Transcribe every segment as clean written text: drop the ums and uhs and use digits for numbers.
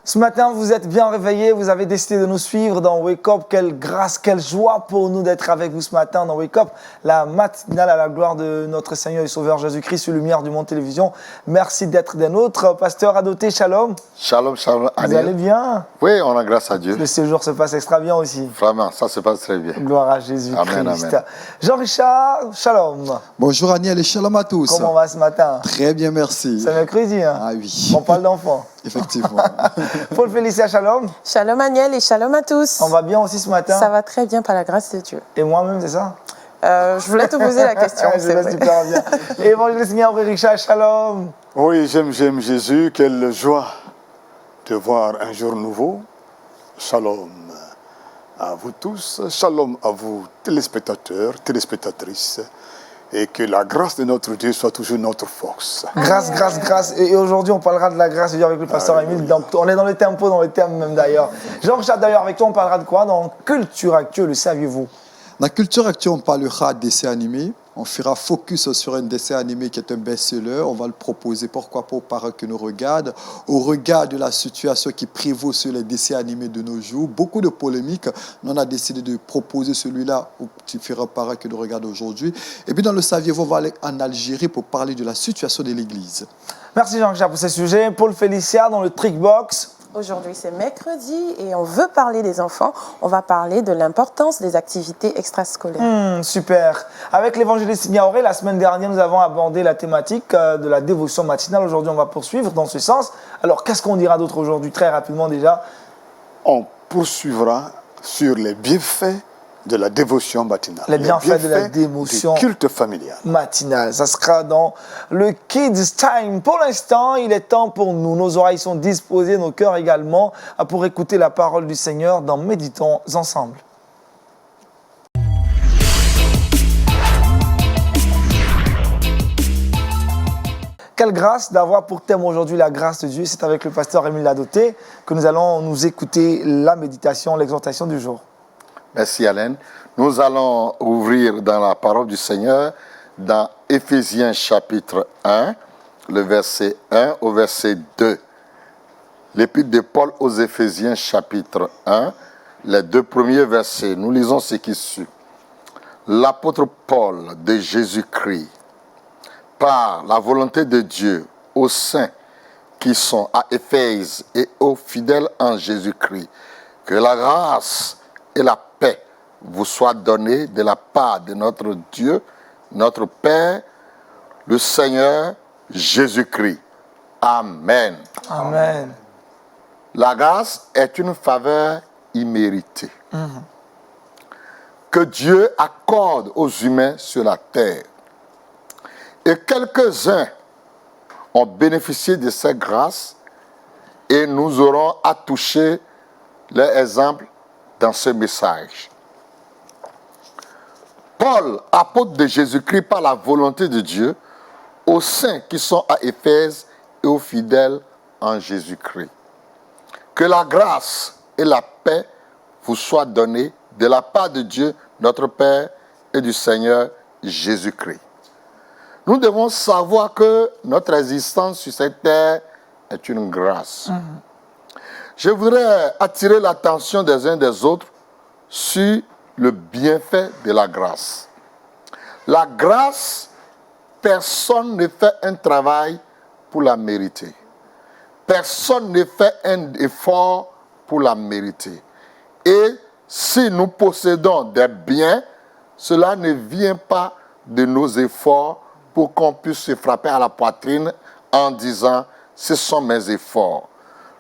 Ce matin, vous êtes bien réveillés, vous avez décidé de nous suivre dans Wake Up. Quelle grâce, quelle joie pour nous d'être avec vous ce matin dans Wake Up, la matinale à la gloire de notre Seigneur et Sauveur Jésus-Christ sur Lumière du Monde Télévision. Merci d'être des nôtres. Pasteur Adoté, shalom. Shalom, shalom. Vous allez bien? Oui, on a grâce à Dieu. Le séjour se passe extra bien aussi. Vraiment, ça se passe très bien. Gloire à Jésus-Christ. Amen, amen. Jean-Richard, shalom. Bonjour Aniel et shalom à tous. Comment on va ce matin? Très bien, merci. C'est mercredi, hein? Ah oui. On parle d'enfants. Effectivement. Paul Félicia, shalom. Shalom Aniel et shalom à tous. On va bien aussi ce matin? Ça va très bien par la grâce de Dieu. Et moi-même, c'est ça? Je voulais te poser la question, Je c'est vais vrai. super bien. Évangéliste Niaouri Richard, shalom. Oui, j'aime Jésus. Quelle joie de voir un jour nouveau. Shalom à vous tous. Shalom à vous, téléspectateurs, téléspectatrices. Et que la grâce de notre Dieu soit toujours notre force. Grâce, grâce, grâce. Et aujourd'hui, on parlera de la grâce de Dieu avec le pasteur Émile. On est dans le tempo, dans le thème même d'ailleurs. Jean-Richard, d'ailleurs, avec toi, on parlera de quoi? Dans Culture Actuelle, le saviez-vous? Dans la culture actuelle, on parlera de dessins animés. On fera focus sur un dessin animé qui est un best-seller. On va le proposer, pourquoi pas, aux parents qui nous regardent. Au regard de la situation qui prévaut sur les dessins animés de nos jours, beaucoup de polémiques. On a décidé de proposer celui-là aux différents parents qui nous regardent aujourd'hui. Et puis dans le saviez-vous, on va aller en Algérie pour parler de la situation de l'Église. Merci Jean-Richard pour ce sujet. Paul Félicia dans le Trickbox. Aujourd'hui, c'est mercredi et on veut parler des enfants. On va parler de l'importance des activités extrascolaires. Super. Avec l'évangéliste Niaouré, la semaine dernière, nous avons abordé la thématique de la dévotion matinale. Aujourd'hui, on va poursuivre dans ce sens. Alors, qu'est-ce qu'on dira d'autre aujourd'hui? Très rapidement déjà. On poursuivra sur les bienfaits de la dévotion matinale. Les bienfaits de la dévotion du culte familial. matinale. Ça sera dans le Kids Time. Pour l'instant, il est temps pour nous. Nos oreilles sont disposées, nos cœurs également, pour écouter la parole du Seigneur dans Méditons ensemble. Quelle grâce d'avoir pour thème aujourd'hui la grâce de Dieu. C'est avec le pasteur Émile Adoté que nous allons nous écouter la méditation, l'exhortation du jour. Merci Alain. Nous allons ouvrir dans la parole du Seigneur dans Éphésiens chapitre 1, le verset 1 au verset 2. L'épître de Paul aux Éphésiens chapitre 1, les deux premiers versets. Nous lisons ce qui suit. L'apôtre Paul de Jésus-Christ, par la volonté de Dieu, aux saints qui sont à Éphèse et aux fidèles en Jésus-Christ, que la grâce et la paix vous soient données de la part de notre Dieu, notre Père, le Seigneur Jésus-Christ. Amen. Amen. La grâce est une faveur imméritée que Dieu accorde aux humains sur la terre. Et quelques-uns ont bénéficié de cette grâce et nous aurons à toucher leur exemple dans ce message. Paul, apôtre de Jésus-Christ par la volonté de Dieu, aux saints qui sont à Éphèse et aux fidèles en Jésus-Christ. Que la grâce et la paix vous soient données de la part de Dieu, notre Père, et du Seigneur Jésus-Christ. Nous devons savoir que notre existence sur cette terre est une grâce. Je voudrais attirer l'attention des uns des autres sur le bienfait de la grâce. La grâce, personne ne fait un travail pour la mériter. Personne ne fait un effort pour la mériter. Et si nous possédons des biens, cela ne vient pas de nos efforts pour qu'on puisse se frapper à la poitrine en disant « ce sont mes efforts ».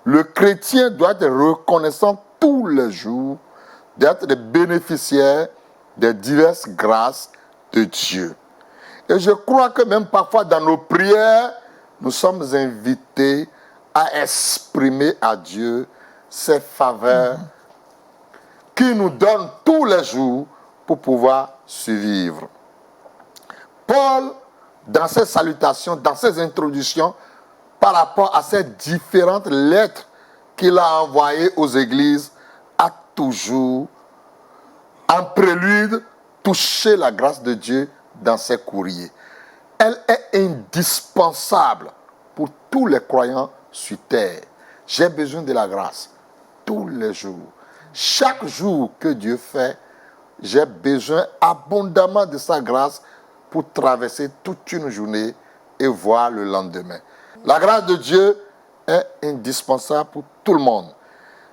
Le chrétien doit être reconnaissant tous les jours d'être le bénéficiaire des diverses grâces de Dieu. Et je crois que même parfois dans nos prières, nous sommes invités à exprimer à Dieu ses faveurs qui nous donne tous les jours pour pouvoir survivre. Paul, dans ses salutations, dans ses introductions, par rapport à ces différentes lettres qu'il a envoyées aux églises, a toujours, en prélude, touché la grâce de Dieu dans ses courriers. Elle est indispensable pour tous les croyants sur terre. j'ai besoin de la grâce tous les jours. Chaque jour que Dieu fait, j'ai besoin abondamment de sa grâce pour traverser toute une journée et voir le lendemain. La grâce de Dieu est indispensable pour tout le monde.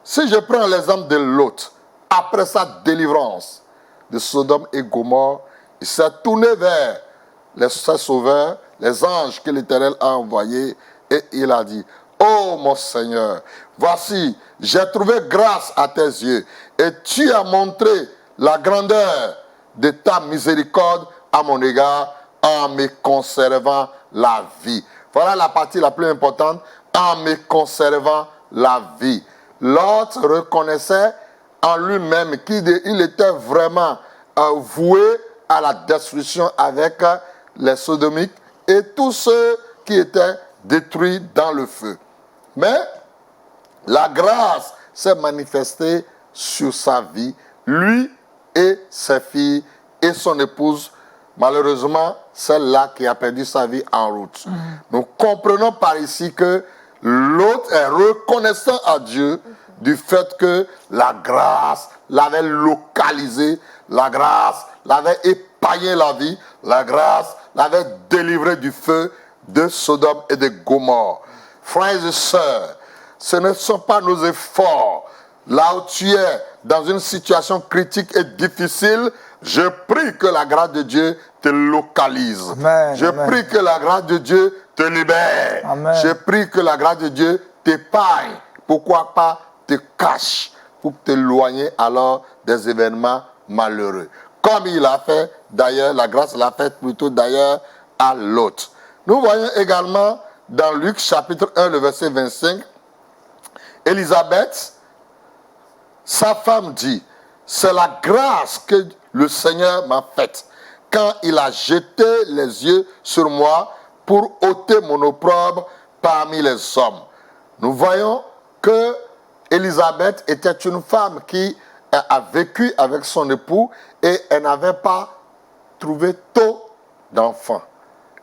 Si je prends l'exemple de Lot, après sa délivrance de Sodome et Gomorrhe, il s'est tourné vers ses sauveurs, les anges que l'Éternel a envoyés, et il a dit, « Oh mon Seigneur, voici, j'ai trouvé grâce à tes yeux, et tu as montré la grandeur de ta miséricorde à mon égard en me conservant la vie. » Voilà la partie la plus importante, en me conservant la vie. Lot reconnaissait en lui-même qu'il était vraiment voué à la destruction avec les sodomites et tous ceux qui étaient détruits dans le feu. Mais la grâce s'est manifestée sur sa vie, lui et ses filles et son épouse. Malheureusement, celle-là qui a perdu sa vie en route. Nous comprenons par ici que l'autre est reconnaissant à Dieu du fait que la grâce l'avait localisé, la grâce l'avait épargné la vie, la grâce l'avait délivré du feu de Sodome et de Gomorrhe. Frères et sœurs, ce ne sont pas nos efforts. Là où tu es dans une situation critique et difficile, je prie que la grâce de Dieu te localise. Amen, je amen. prie que la grâce de Dieu te libère. Amen. Je prie que la grâce de Dieu t'épargne. Pourquoi pas te cache pour t'éloigner alors des événements malheureux. Comme il a fait d'ailleurs, la grâce l'a fait plutôt d'ailleurs à l'autre. Nous voyons également dans Luc chapitre 1, le verset 25, Élisabeth, sa femme dit, c'est la grâce que le Seigneur m'a faite quand il a jeté les yeux sur moi pour ôter mon opprobre parmi les hommes. Nous voyons que Élisabeth était une femme qui a vécu avec son époux et elle n'avait pas trouvé tôt d'enfant.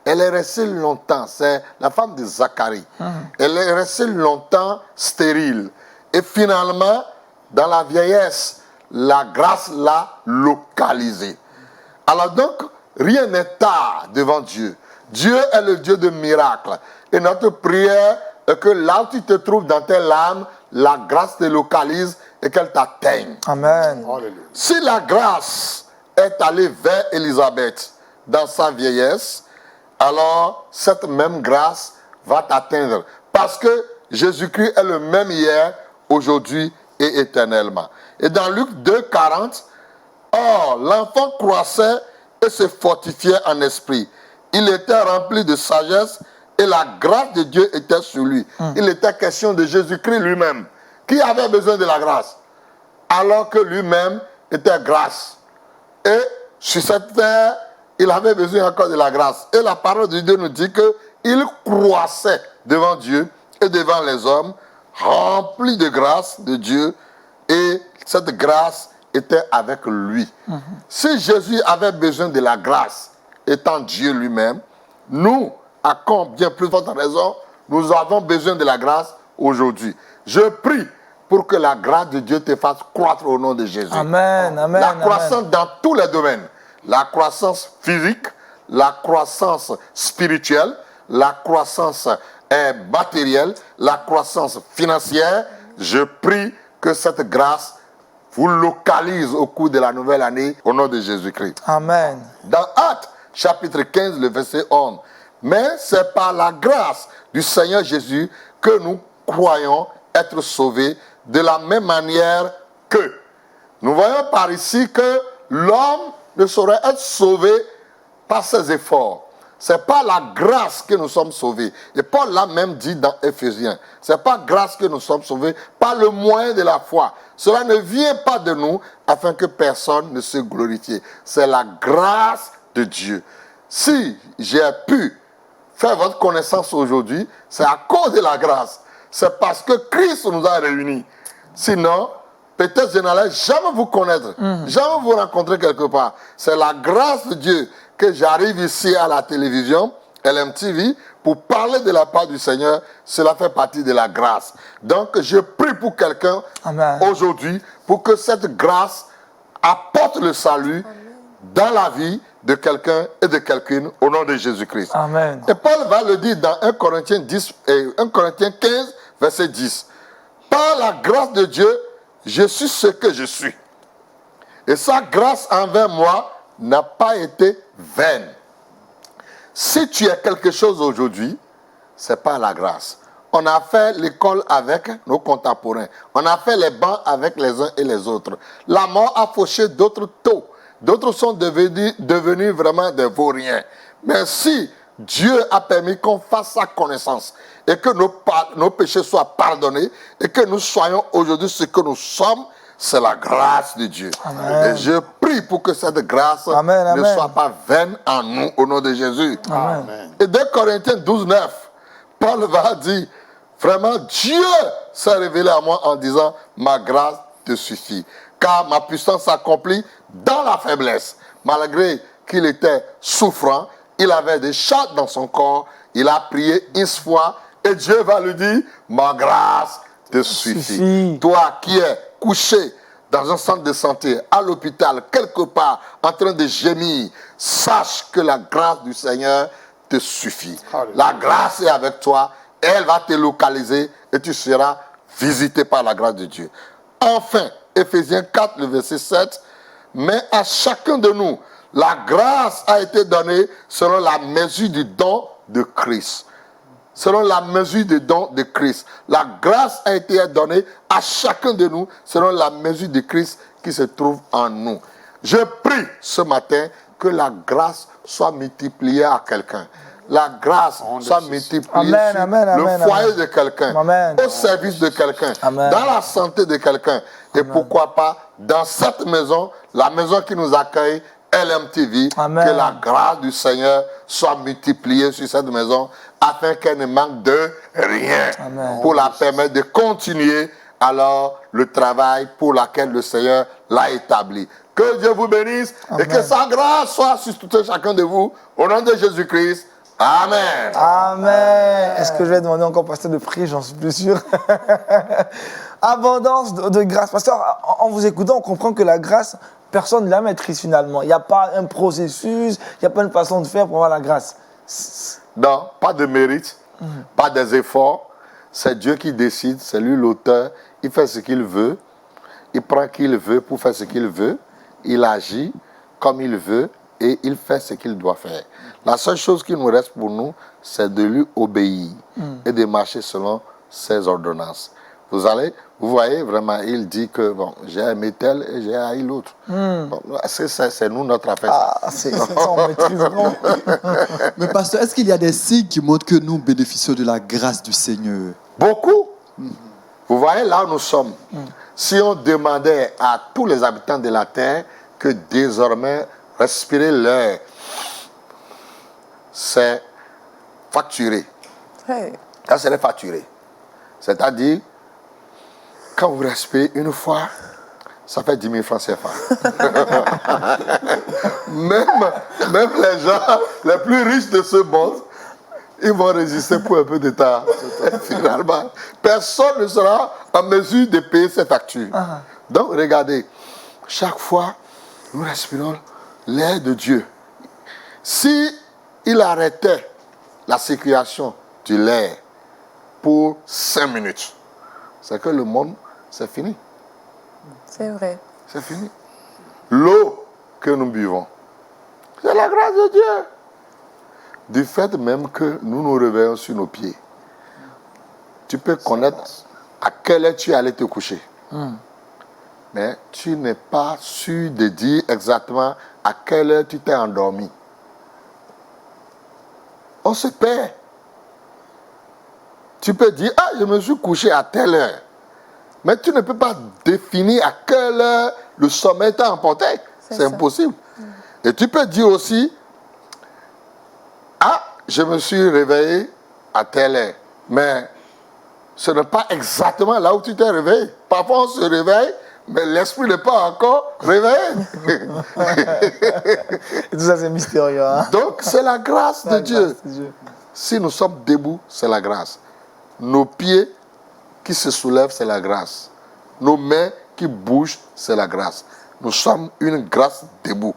Elle est restée longtemps, c'est la femme de Zacharie. Elle est restée longtemps stérile. Et finalement, dans la vieillesse, la grâce l'a localisée. Alors donc, rien n'est tard devant Dieu. Dieu est le Dieu de miracles. Et notre prière est que là où tu te trouves dans tes larmes, la grâce te localise et qu'elle t'atteigne. Amen. Si la grâce est allée vers Élisabeth dans sa vieillesse, alors cette même grâce va t'atteindre. Parce que Jésus-Christ est le même hier, aujourd'hui et éternellement. Et dans Luc 2, 40, or, l'enfant croissait et se fortifiait en esprit. Il était rempli de sagesse et la grâce de Dieu était sur lui. Il était question de Jésus-Christ lui-même, qui avait besoin de la grâce, alors que lui-même était grâce. Et sur cette terre, il avait besoin encore de la grâce. Et la parole de Dieu nous dit qu'il croissait devant Dieu et devant les hommes, rempli de grâce de Dieu, et cette grâce était avec lui. Si Jésus avait besoin de la grâce, étant Dieu lui-même, nous, à combien plus forte raison, nous avons besoin de la grâce aujourd'hui. Je prie pour que la grâce de Dieu te fasse croître au nom de Jésus. Amen, amen, La amen. croissance dans tous les domaines. La croissance physique, la croissance spirituelle, la croissance matérielle, la croissance financière. Je prie que cette grâce vous localise au cours de la nouvelle année au nom de Jésus-Christ. Amen. Dans Actes, chapitre 15, le verset 11. Mais c'est par la grâce du Seigneur Jésus que nous croyons être sauvés de la même manière que. Nous voyons par ici que l'homme ne saurait être sauvé par ses efforts. C'est par la grâce que nous sommes sauvés. Et Paul l'a même dit dans Éphésiens. C'est par grâce que nous sommes sauvés, par le moyen de la foi. Cela ne vient pas de nous afin que personne ne se glorifie. C'est la grâce de Dieu. Si j'ai pu faire votre connaissance aujourd'hui, c'est à cause de la grâce. C'est parce que Christ nous a réunis. Sinon, peut-être je n'allais jamais vous connaître, jamais vous rencontrer quelque part. C'est la grâce de Dieu que j'arrive ici à la télévision, LMTV, pour parler de la part du Seigneur, cela fait partie de la grâce. Donc, je prie pour quelqu'un Amen. aujourd'hui, pour que cette grâce apporte le salut dans la vie de quelqu'un et de quelqu'une au nom de Jésus-Christ. Amen. Et Paul va le dire dans 1 Corinthiens 15, verset 10. Par la grâce de Dieu, je suis ce que je suis. Et sa grâce envers moi n'a pas été vaine. Si tu es quelque chose aujourd'hui, c'est pas la grâce. On a fait l'école avec nos contemporains. On a fait les bancs avec les uns et les autres. La mort a fauché d'autres tôt. D'autres sont devenus vraiment des vauriens. Mais si Dieu a permis qu'on fasse sa connaissance et que nos péchés soient pardonnés et que nous soyons aujourd'hui ce que nous sommes, c'est la grâce de Dieu. Amen. Et je prie pour que cette grâce Amen, ne amen. soit pas vaine en nous, au nom de Jésus. Amen. Et 2 Corinthiens 12, 9, Paul va dire, vraiment, Dieu s'est révélé à moi en disant, ma grâce te suffit. Car ma puissance s'accomplit dans la faiblesse. Malgré qu'il était souffrant, il avait des charges dans son corps, il a prié une fois, et Dieu va lui dire, ma grâce te suffit. Toi qui es couché dans un centre de santé, à l'hôpital, quelque part, en train de gémir, sache que la grâce du Seigneur te suffit. Alléluia. La grâce est avec toi, elle va te localiser et tu seras visité par la grâce de Dieu. Enfin, Éphésiens 4, le verset 7, mais à chacun de nous, la grâce a été donnée selon la mesure du don de Christ. Selon la mesure du don de Christ. La grâce a été donnée à chacun de nous selon la mesure de Christ qui se trouve en nous. Je prie ce matin que la grâce soit multipliée à quelqu'un. La grâce soit multipliée Amen, sur amen, amen, le foyer amen. de quelqu'un, Amen. au service de quelqu'un, Amen. dans la santé de quelqu'un. Et pourquoi pas dans cette maison, la maison qui nous accueille, LMTV, Amen. que la grâce du Seigneur soit multipliée sur cette maison afin qu'elle ne manque de rien. Amen. Pour la permettre de continuer alors le travail pour lequel le Seigneur l'a établi. Que Dieu vous bénisse et que sa grâce soit sur tout et chacun de vous. Au nom de Jésus-Christ. Amen. Amen. Est-ce que je vais demander encore au pasteur de prier? J'en suis plus sûr. Abondance de grâce. Pasteur, en vous écoutant, on comprend que la grâce, personne ne la maîtrise finalement. Il n'y a pas un processus, il n'y a pas une façon de faire pour avoir la grâce. Non, pas de mérite, pas des efforts. C'est Dieu qui décide, c'est lui l'auteur. Il fait ce qu'il veut. Il prend qui il veut pour faire ce qu'il veut. Il agit comme il veut et il fait ce qu'il doit faire. La seule chose qui nous reste pour nous, c'est de lui obéir et de marcher selon ses ordonnances. Vous voyez vraiment, il dit que bon, j'ai aimé tel et j'ai haï l'autre. Bon, c'est nous notre affaire. Ah, c'est ça, on maîtrise vraiment. Mais pasteur, est-ce qu'il y a des signes qui montrent que nous bénéficions de la grâce du Seigneur? Beaucoup. Vous voyez là où nous sommes. Si on demandait à tous les habitants de la terre que désormais respirer l'air, c'est facturé. Hey. Ça serait facturé. C'est-à-dire, quand vous respirez une fois, ça fait 10 000 francs CFA. même les gens les plus riches de ce monde, ils vont résister pour un peu de temps. Finalement, personne ne sera en mesure de payer ces factures. Donc, regardez, chaque fois, nous respirons l'air de Dieu. Si il arrêtait la circulation de l'air pour 5 minutes, c'est que le monde, c'est fini. C'est vrai. C'est fini. L'eau que nous buvons, c'est la grâce de Dieu. Du fait même que nous nous réveillons sur nos pieds, tu peux connaître à quelle heure tu es allé te coucher. Mais tu n'es pas sûr de dire exactement à quelle heure tu t'es endormi. On se perd. Tu peux dire, ah, je me suis couché à telle heure. Mais tu ne peux pas définir à quelle heure le sommeil t'a emporté. C'est ça. impossible. Et tu peux dire aussi, ah, je me suis réveillé à telle heure. Mais ce n'est pas exactement là où tu t'es réveillé. Parfois on se réveille, mais l'esprit n'est pas encore réveillé. Et tout ça, c'est mystérieux. Hein? Donc c'est la grâce de La Dieu. grâce de Dieu. Si nous sommes debout, c'est la grâce. Nos pieds qui se soulèvent, c'est la grâce. Nos mains qui bougent, c'est la grâce. Nous sommes une grâce debout.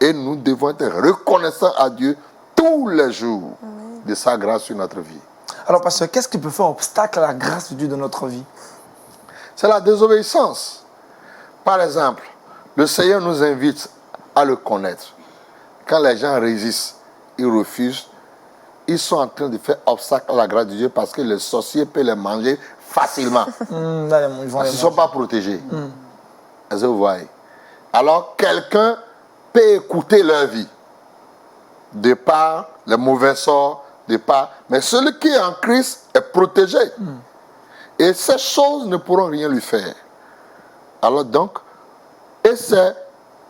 Et nous devons être reconnaissants à Dieu tous les jours de sa grâce sur notre vie. Alors, pasteur, qu'est-ce qui peut faire obstacle à la grâce de Dieu dans notre vie? C'est la désobéissance. Par exemple, le Seigneur nous invite à le connaître. Quand les gens résistent, ils refusent, ils sont en train de faire obstacle à la grâce de Dieu parce que les sorciers peuvent les manger facilement. Là, ils vont Parce les qu'ils ne sont pas protégés. Est-ce que vous voyez? Alors, quelqu'un peut écouter leur vie, de par les mauvais sorts, de par... Mais celui qui est en Christ est protégé. Et ces choses ne pourront rien lui faire. Alors donc, et c'est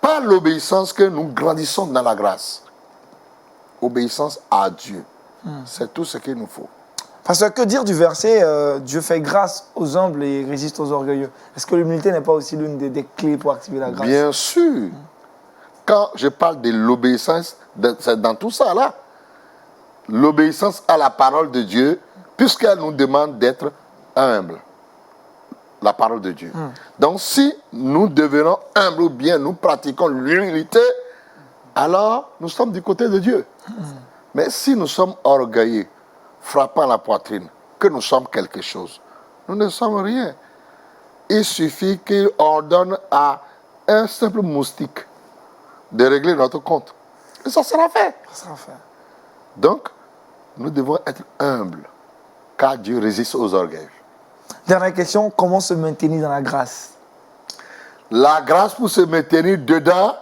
par l'obéissance que nous grandissons dans la grâce. Obéissance à Dieu. C'est tout ce qu'il nous faut. Pasteur, que dire du verset Dieu fait grâce aux humbles et résiste aux orgueilleux? Est-ce que l'humilité n'est pas aussi l'une des clés pour activer la grâce? Bien sûr. Quand je parle de l'obéissance, c'est dans tout ça là. L'obéissance à la parole de Dieu, puisqu'elle nous demande d'être humbles. La parole de Dieu. Donc si nous devenons humbles ou bien nous pratiquons l'humilité, alors nous sommes du côté de Dieu. Mais si nous sommes orgueilleux, frappant la poitrine, que nous sommes quelque chose, nous ne sommes rien. Il suffit qu'il ordonne à un simple moustique de régler notre compte. Et ça sera fait. Ça sera fait. Donc, nous devons être humbles, car Dieu résiste aux orgueils. Dernière question, comment se maintenir dans la grâce? La grâce, pour se maintenir dedans,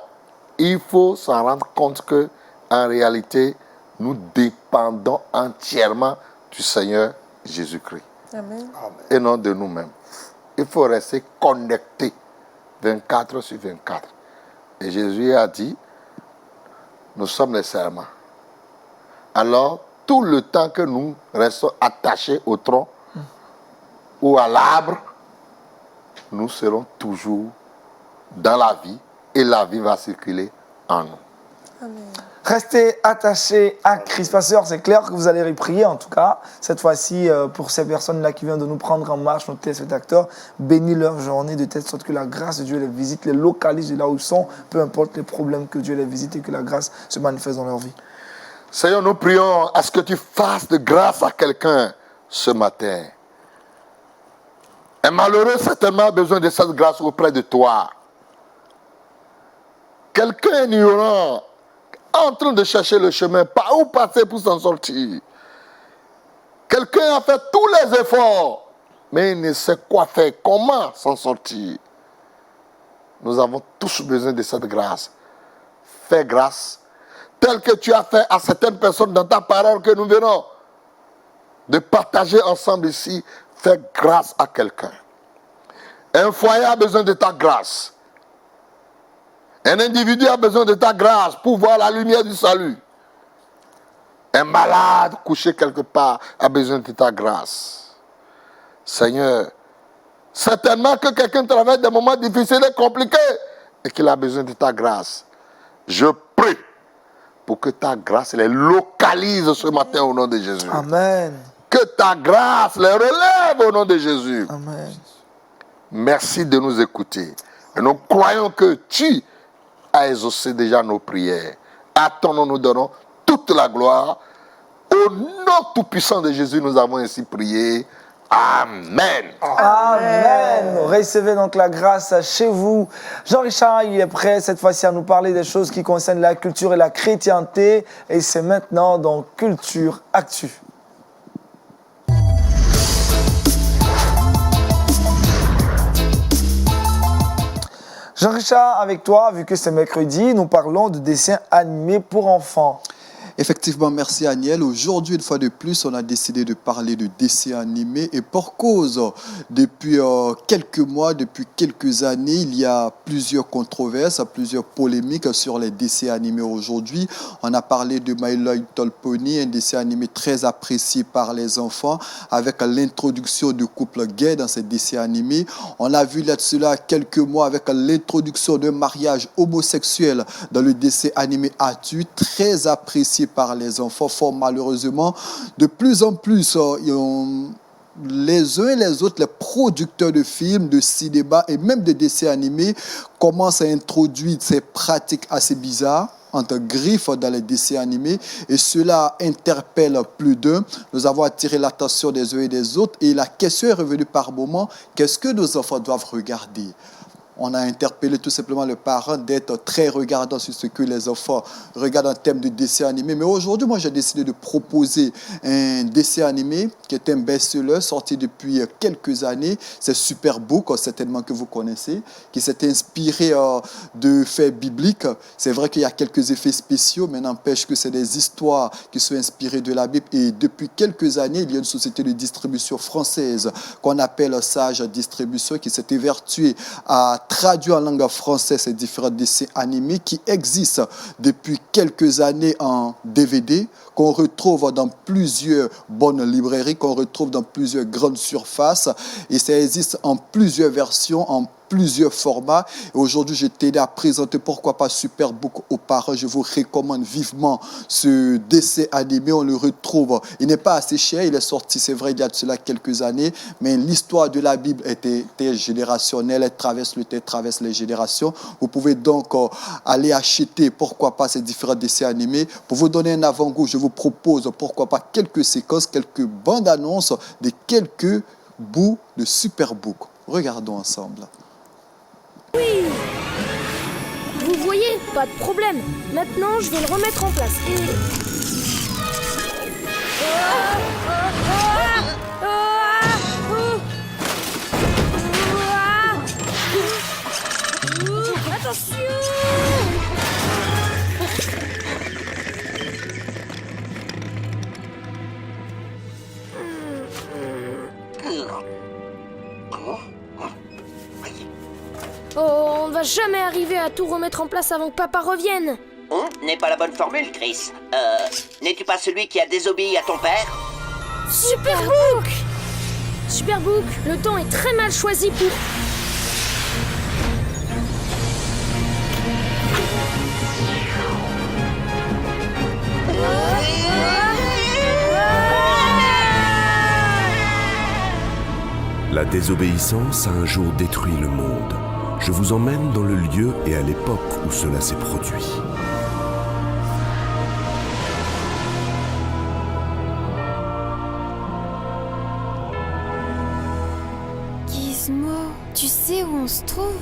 il faut s'en rendre compte que, en réalité, nous dépendons entièrement du Seigneur Jésus-Christ. Amen. Et non de nous-mêmes. Il faut rester connecté 24 sur 24. Et Jésus a dit, nous sommes les serments. Alors, tout le temps que nous restons attachés au tronc ou à l'arbre, nous serons toujours dans la vie et la vie va circuler en nous. Amen. Restez attachés à Christ. Pasteur, c'est clair que vous allez prier en tout cas. Cette fois-ci, pour ces personnes-là qui viennent de nous prendre en marche, nos téléspectateurs, bénis leur journée de telle sorte que la grâce de Dieu les visite, les localise de là où ils sont, peu importe les problèmes, que Dieu les visite et que la grâce se manifeste dans leur vie. Seigneur, nous prions à ce que tu fasses de grâce à quelqu'un ce matin. Un malheureux certainement a besoin de cette grâce auprès de toi. Quelqu'un ignorant, en train de chercher le chemin, par où passer pour s'en sortir. Quelqu'un a fait tous les efforts, mais il ne sait quoi faire, comment s'en sortir. Nous avons tous besoin de cette grâce. Fais grâce, tel que tu as fait à certaines personnes dans ta parole que nous venons de partager ensemble ici. Fais grâce à quelqu'un. Un foyer a besoin de ta grâce. Un individu a besoin de ta grâce pour voir la lumière du salut. Un malade couché quelque part a besoin de ta grâce. Seigneur, certainement que quelqu'un traverse des moments difficiles et compliqués et qu'il a besoin de ta grâce. Je prie pour que ta grâce les localise ce matin au nom de Jésus. Amen. Que ta grâce les relève au nom de Jésus. Amen. Merci de nous écouter. Et nous croyons que tu as exaucé déjà nos prières. À ton nom, nous donnons toute la gloire. Au nom tout-puissant de Jésus, nous avons ainsi prié. Amen. Amen. Recevez donc la grâce chez vous. Jean-Richard, il est prêt cette fois-ci à nous parler des choses qui concernent la culture et la chrétienté. Et c'est maintenant dans Culture Actu. Jean-Richard, avec toi, vu que c'est mercredi, nous parlons de dessins animés pour enfants. Effectivement, merci Aniel. Aujourd'hui, une fois de plus, on a décidé de parler de dessins animés et pour cause, depuis quelques mois, depuis quelques années, il y a plusieurs controverses, plusieurs polémiques sur les dessins animés aujourd'hui. On a parlé de My Little Pony, un dessin animé très apprécié par les enfants avec l'introduction de couples gays dans ces dessins animés. On a vu là-dessus quelques mois avec l'introduction d'un mariage homosexuel dans le dessin animé Atu, très apprécié par les enfants font malheureusement de plus en plus les uns et les autres, les producteurs de films, de cinéma et même de dessins animés commencent à introduire ces pratiques assez bizarres entre griffes dans les dessins animés et cela interpelle plus d'un. Nous avons attiré l'attention des uns et des autres et la question est revenue par moment, qu'est-ce que nos enfants doivent regarder ? On a interpellé tout simplement le parent d'être très regardant sur ce que les enfants regardent en termes de dessin animé. Mais aujourd'hui, moi, j'ai décidé de proposer un dessin animé qui est un best-seller sorti depuis quelques années. C'est Superbook, certainement que vous connaissez, qui s'est inspiré de faits bibliques. C'est vrai qu'il y a quelques effets spéciaux, mais n'empêche que c'est des histoires qui sont inspirées de la Bible. Et depuis quelques années, il y a une société de distribution française qu'on appelle Sage Distribution qui s'est évertuée à traduit en langue française ces différents dessins animés qui existent depuis quelques années en DVD, qu'on retrouve dans plusieurs bonnes librairies, qu'on retrouve dans plusieurs grandes surfaces. Et ça existe en plusieurs versions, en plusieurs formats. Et aujourd'hui, je t'ai aidé à présenter pourquoi pas Superbook aux parents. Je vous recommande vivement ce dessin animé. On le retrouve. Il n'est pas assez cher. Il est sorti, c'est vrai, il y a de cela quelques années. Mais l'histoire de la Bible était générationnelle. Elle traverse le temps, traverse les générations. Vous pouvez donc aller acheter, pourquoi pas, ces différents dessins animés. Pour vous donner un avant-goût, je vous propose, pourquoi pas, quelques séquences, quelques bandes annonces de quelques bouts de Superbook. Regardons ensemble. Oui! Vous voyez, pas de problème. Maintenant, je vais le remettre en place. Attention! Oh, on va jamais arriver à tout remettre en place avant que papa revienne. N'est pas la bonne formule, Chris. N'es-tu pas celui qui a désobéi à ton père? Superbook! Superbook, le temps est très mal choisi pour... La désobéissance a un jour détruit le monde. Je vous emmène dans le lieu et à l'époque où cela s'est produit. Gizmo, tu sais où on se trouve?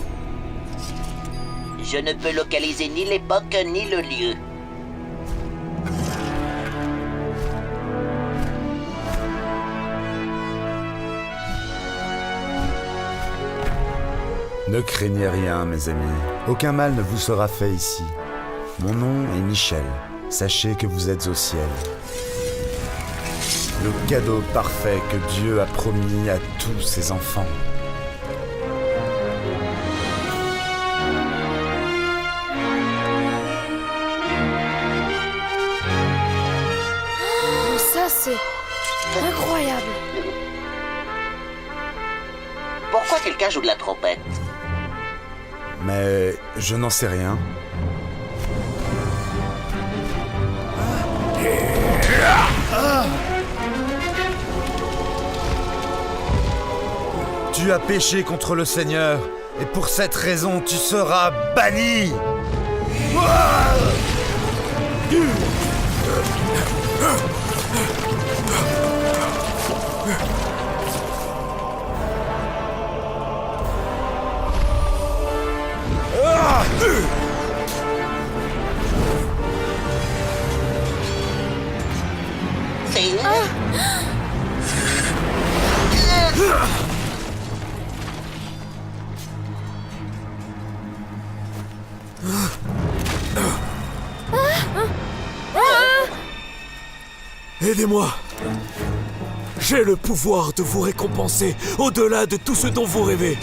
Je ne peux localiser ni l'époque ni le lieu. Ne craignez rien, mes amis. Aucun mal ne vous sera fait ici. Mon nom est Michel. Sachez que vous êtes au ciel. Le cadeau parfait que Dieu a promis à tous ses enfants. Oh, ça, c'est incroyable. Pourquoi quelqu'un joue de la trompette? Mais je n'en sais rien. Tu as péché contre le Seigneur, et pour cette raison tu seras banni. Aidez-moi! J'ai le pouvoir de vous récompenser au-delà de tout ce dont vous rêvez.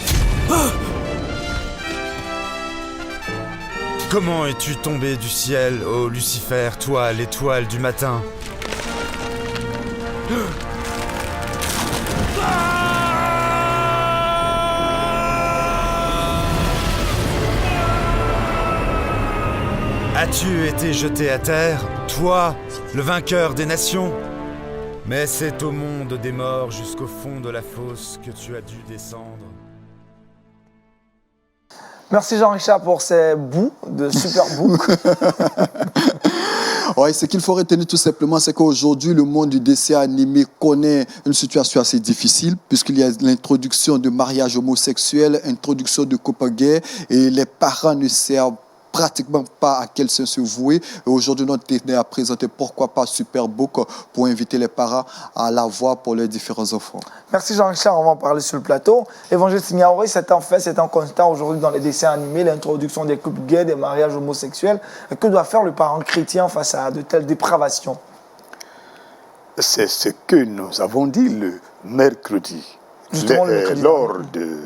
Ah! Comment es-tu tombé du ciel, ô Lucifer, toi, l'étoile du matin? As-tu été jeté à terre, toi, le vainqueur des nations. Mais c'est au monde des morts jusqu'au fond de la fosse que tu as dû descendre. Merci Jean-Richard pour ces bouts de super bouts. Oui, ce qu'il faut retenir tout simplement, c'est qu'aujourd'hui, le monde du dessin animé connaît une situation assez difficile, puisqu'il y a l'introduction de mariage homosexuel, introduction de couples gays, et les parents ne servent pratiquement pas à quel sens se vouer. Et aujourd'hui, notre technicien a présenté pourquoi pas Superbook pour inviter les parents à la voir pour leurs différents enfants. Merci Jean-Richard, on va en parler sur le plateau. Évangéliste Niaouri, c'est un fait, c'est un constat aujourd'hui dans les dessins animés, l'introduction des couples gays, des mariages homosexuels. Que doit faire le parent chrétien face à de telles dépravations? C'est ce que nous avons dit le mercredi, lors de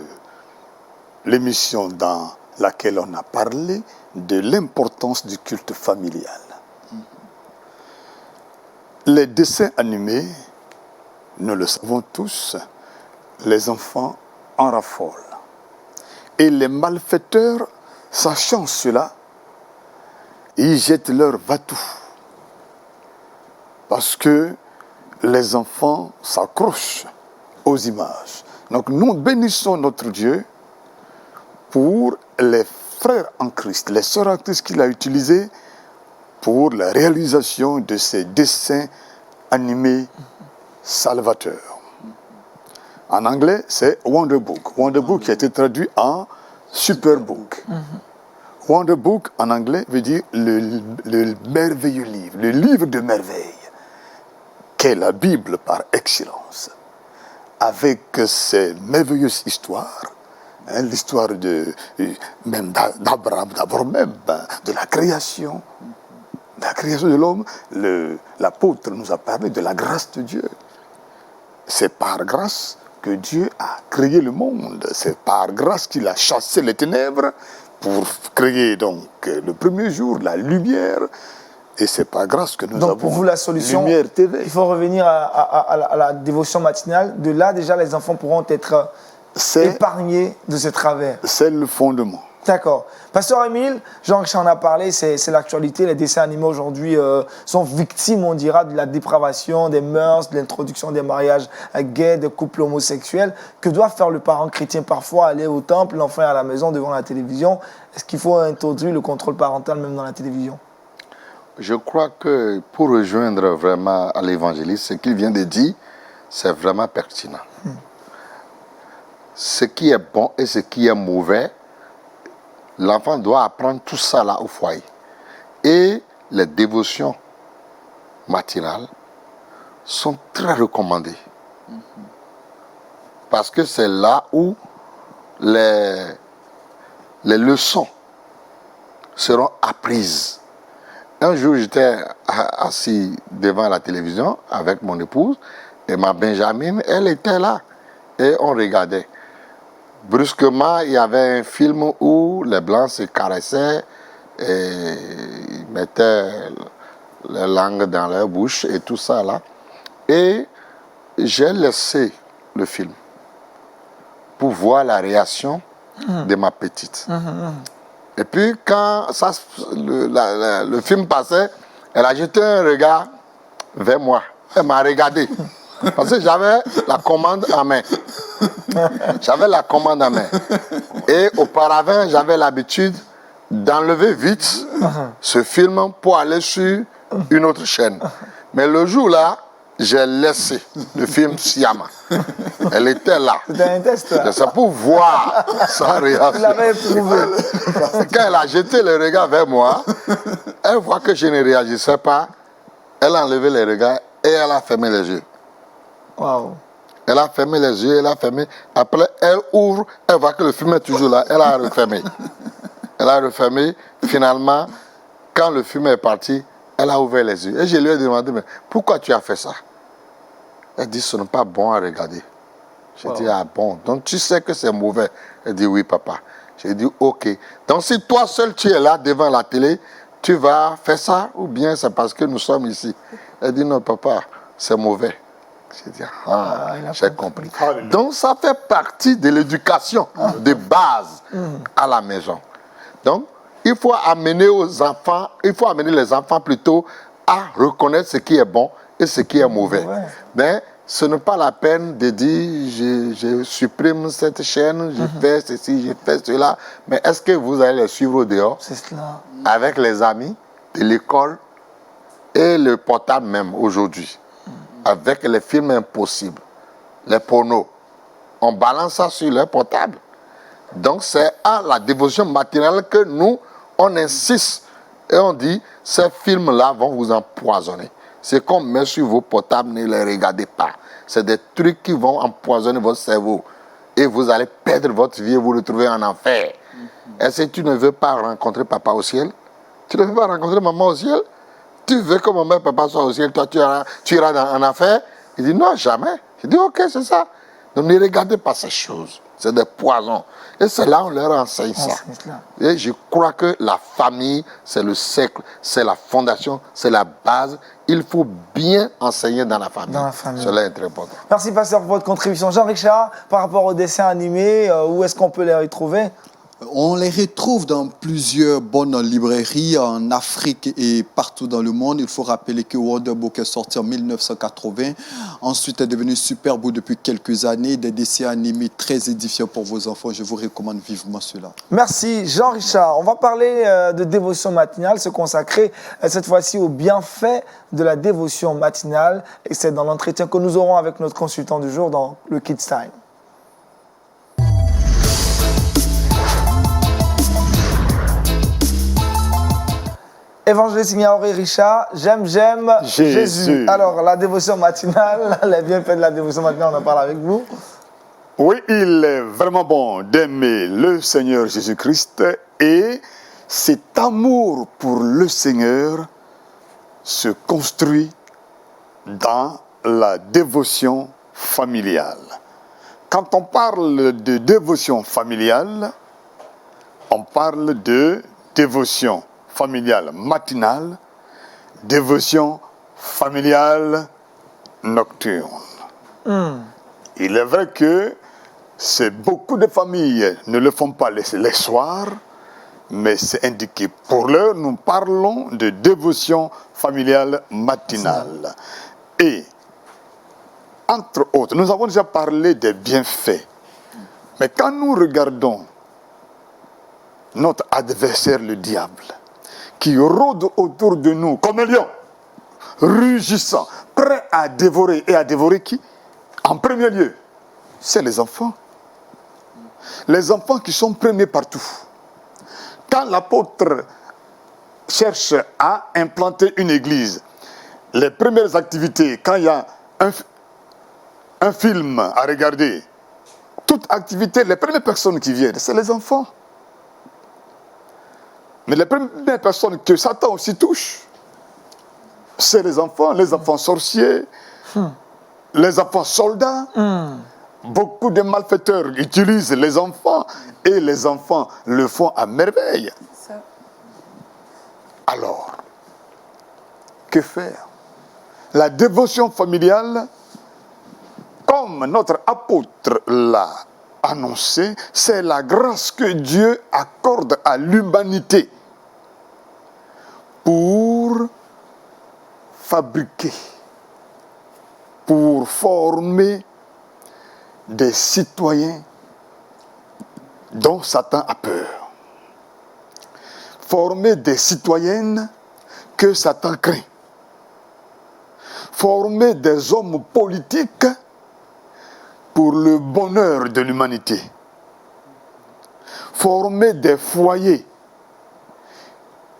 l'émission dans laquelle on a parlé de l'importance du culte familial. Les dessins animés, nous le savons tous, les enfants en raffolent. Et les malfaiteurs, sachant cela, ils jettent leur va-tout. Parce que les enfants s'accrochent aux images. Donc nous bénissons notre Dieu pour les frères en Christ, les sœurs en Christ qu'il a utilisés pour la réalisation de ces dessins animés salvateurs. En anglais, c'est Wonder Book. Wonder Book qui a été traduit en Superbook. Wonder Book en anglais veut dire le merveilleux livre, le livre de merveille, qu'est la Bible par excellence, avec ces merveilleuses histoires. L'histoire même d'Abraham, d'abord même, de la création de l'homme. L'apôtre nous a parlé de la grâce de Dieu. C'est par grâce que Dieu a créé le monde. C'est par grâce qu'il a chassé les ténèbres pour créer donc le premier jour la lumière. Et c'est par grâce que nous avons pour vous, la solution, Lumière TV. Il faut revenir à la dévotion matinale. De là, déjà, les enfants pourront être épargnés de ces travers. C'est le fondement. D'accord. Pasteur Émile, Jean-Richard en a parlé, c'est l'actualité. Les dessins animés aujourd'hui sont victimes, on dira, de la dépravation, des mœurs, de l'introduction des mariages gays, des couples homosexuels. Que doit faire le parent chrétien parfois? Aller au temple, l'enfant est à la maison devant la télévision. Est-ce qu'il faut introduire le contrôle parental même dans la télévision? Je crois que pour rejoindre vraiment à l'évangéliste, ce qu'il vient de dire, c'est vraiment pertinent. Ce qui est bon et ce qui est mauvais, l'enfant doit apprendre tout ça là au foyer. Et les dévotions matinales sont très recommandées. Parce que c'est là où les leçons seront apprises. Un jour, j'étais assis devant la télévision avec mon épouse et ma Benjamine, elle était là et on regardait. Brusquement, il y avait un film où les Blancs se caressaient et ils mettaient les langues dans leur bouche et tout ça là. Et j'ai laissé le film pour voir la réaction de ma petite. Et puis, quand le film passait, elle a jeté un regard vers moi. Elle m'a regardé. Parce que j'avais la commande en main. J'avais la commande en main. Et auparavant, j'avais l'habitude d'enlever vite ce film pour aller sur une autre chaîne. Mais le jour-là, j'ai laissé le film sciemment. Elle était là. C'était un test. C'est pour voir sa réaction. Vous l'avez éprouvé. Quand elle a jeté le regard vers moi, elle voit que je ne réagissais pas. Elle a enlevé les regards et elle a fermé les yeux. Wow. Elle a fermé les yeux, elle a fermé. Après, elle ouvre, elle voit que le film est toujours là. Elle a refermé. Elle a refermé. Finalement, quand le film est parti, elle a ouvert les yeux. Et je lui ai demandé, mais pourquoi tu as fait ça? Elle dit, ce n'est pas bon à regarder. J'ai dit, ah bon, donc tu sais que c'est mauvais. Elle dit, oui, papa. J'ai dit, ok. Donc si toi seul tu es là devant la télé, tu vas faire ça ou bien c'est parce que nous sommes ici? Elle dit, non, papa, c'est mauvais. J'ai dit, ah, j'ai compris. Donc ça fait partie de l'éducation de base à la maison. Donc, il faut amener les enfants plutôt à reconnaître ce qui est bon et ce qui est mauvais. Mais ce n'est pas la peine de dire je supprime cette chaîne, je fais ceci, je fais cela. Mais est-ce que vous allez les suivre au dehors? C'est cela. Avec les amis de l'école et le portable même aujourd'hui. Avec les films impossibles, les pornos. On balance ça sur le portable. Donc c'est à la dévotion matinale que nous, on insiste et on dit, ces films-là vont vous empoisonner. C'est qu'on met sur vos portables, ne les regardez pas. C'est des trucs qui vont empoisonner votre cerveau. Et vous allez perdre votre vie et vous retrouver en enfer. Est-ce que tu ne veux pas rencontrer papa au ciel? Tu ne veux pas rencontrer maman au ciel? Tu veux que maman et papa soient au ciel, toi tu iras en enfer? Il dit non, jamais. Je dis ok, c'est ça. Donc ne regardez pas ces choses. C'est des poisons. Et c'est là on leur enseigne ça. Et je crois que la famille, c'est le cercle, c'est la fondation, c'est la base. Il faut bien enseigner dans la famille. Cela est très important. Merci, pasteur, pour votre contribution. Jean-Richard, par rapport aux dessins animés, où est-ce qu'on peut les retrouver? On les retrouve dans plusieurs bonnes librairies en Afrique et partout dans le monde. Il faut rappeler que Wonder Book est sorti en 1980. Ensuite est devenu Superbook depuis quelques années. Des dessins animés très édifiants pour vos enfants. Je vous recommande vivement cela. Merci Jean-Richard. On va parler de dévotion matinale, se consacrer cette fois-ci aux bienfaits de la dévotion matinale. Et c'est dans l'entretien que nous aurons avec notre consultant du jour dans le Kids Time. Évangéliste Ignaoré Richard, j'aime Jésus. Alors, la dévotion matinale, les bienfaits de la dévotion matinale, on en parle avec vous. Oui, il est vraiment bon d'aimer le Seigneur Jésus-Christ et cet amour pour le Seigneur se construit dans la dévotion familiale. Quand on parle de dévotion familiale, on parle de dévotion familiale matinale, dévotion familiale nocturne. Il est vrai que beaucoup de familles ne le font pas les soirs, mais c'est indiqué. Pour l'heure, nous parlons de dévotion familiale matinale. Et, entre autres, nous avons déjà parlé des bienfaits. Mais quand nous regardons notre adversaire, le diable, qui rôde autour de nous comme un lion, rugissant, prêt à dévorer. Et à dévorer qui? En premier lieu, c'est les enfants. Les enfants qui sont premiers partout. Quand l'apôtre cherche à implanter une église, les premières activités, quand il y a un film à regarder, toute activité, les premières personnes qui viennent, c'est les enfants. Mais les premières personnes que Satan aussi touche, c'est les enfants sorciers, les enfants soldats. Beaucoup de malfaiteurs utilisent les enfants et les enfants le font à merveille. Alors, que faire? La dévotion familiale, comme notre apôtre l'a annoncé, c'est la grâce que Dieu accorde à l'humanité pour fabriquer, pour former des citoyens dont Satan a peur. Former des citoyennes que Satan craint. Former des hommes politiques pour le bonheur de l'humanité. Former des foyers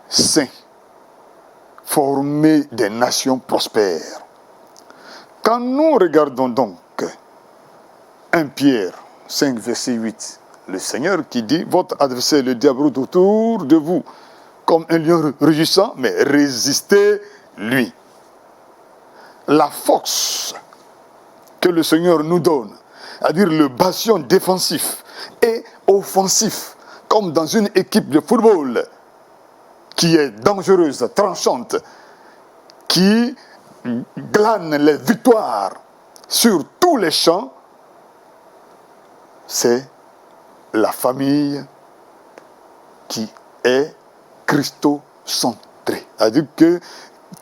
sains. Former des nations prospères. Quand nous regardons donc 1 Pierre 5, verset 8, le Seigneur qui dit, votre adversaire, le diable, rôde autour de vous comme un lion rugissant, mais résistez-lui. La force que le Seigneur nous donne, c'est-à-dire le bastion défensif et offensif, comme dans une équipe de football qui est dangereuse, tranchante, qui glane les victoires sur tous les champs, c'est la famille qui est christocentrée. C'est-à-dire que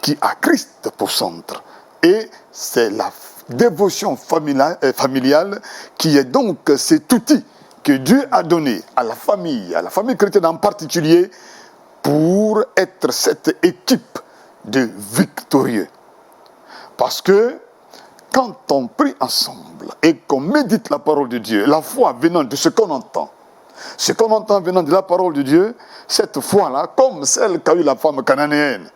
qui a Christ pour centre. Et c'est la dévotion familiale qui est donc cet outil que Dieu a donné à la famille chrétienne en particulier, pour être cette équipe de victorieux. Parce que quand on prie ensemble et qu'on médite la parole de Dieu, la foi venant de ce qu'on entend venant de la parole de Dieu, cette foi-là, comme celle qu'a eu la femme cananéenne,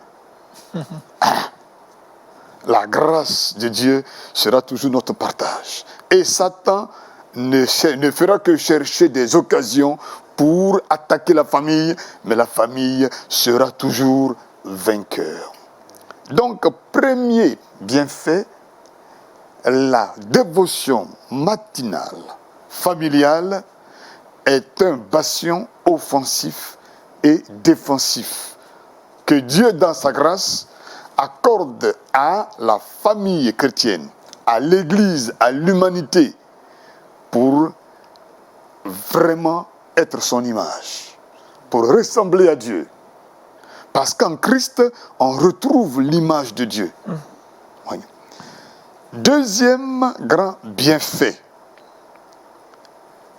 la grâce de Dieu sera toujours notre partage. Et Satan ne fera que chercher des occasions pour attaquer la famille, mais la famille sera toujours vainqueur. Donc, premier bienfait, la dévotion matinale familiale est un bastion offensif et défensif que Dieu, dans sa grâce, accorde à la famille chrétienne, à l'Église, à l'humanité, pour vraiment être son image, pour ressembler à Dieu. Parce qu'en Christ, on retrouve l'image de Dieu. Oui. Deuxième grand bienfait,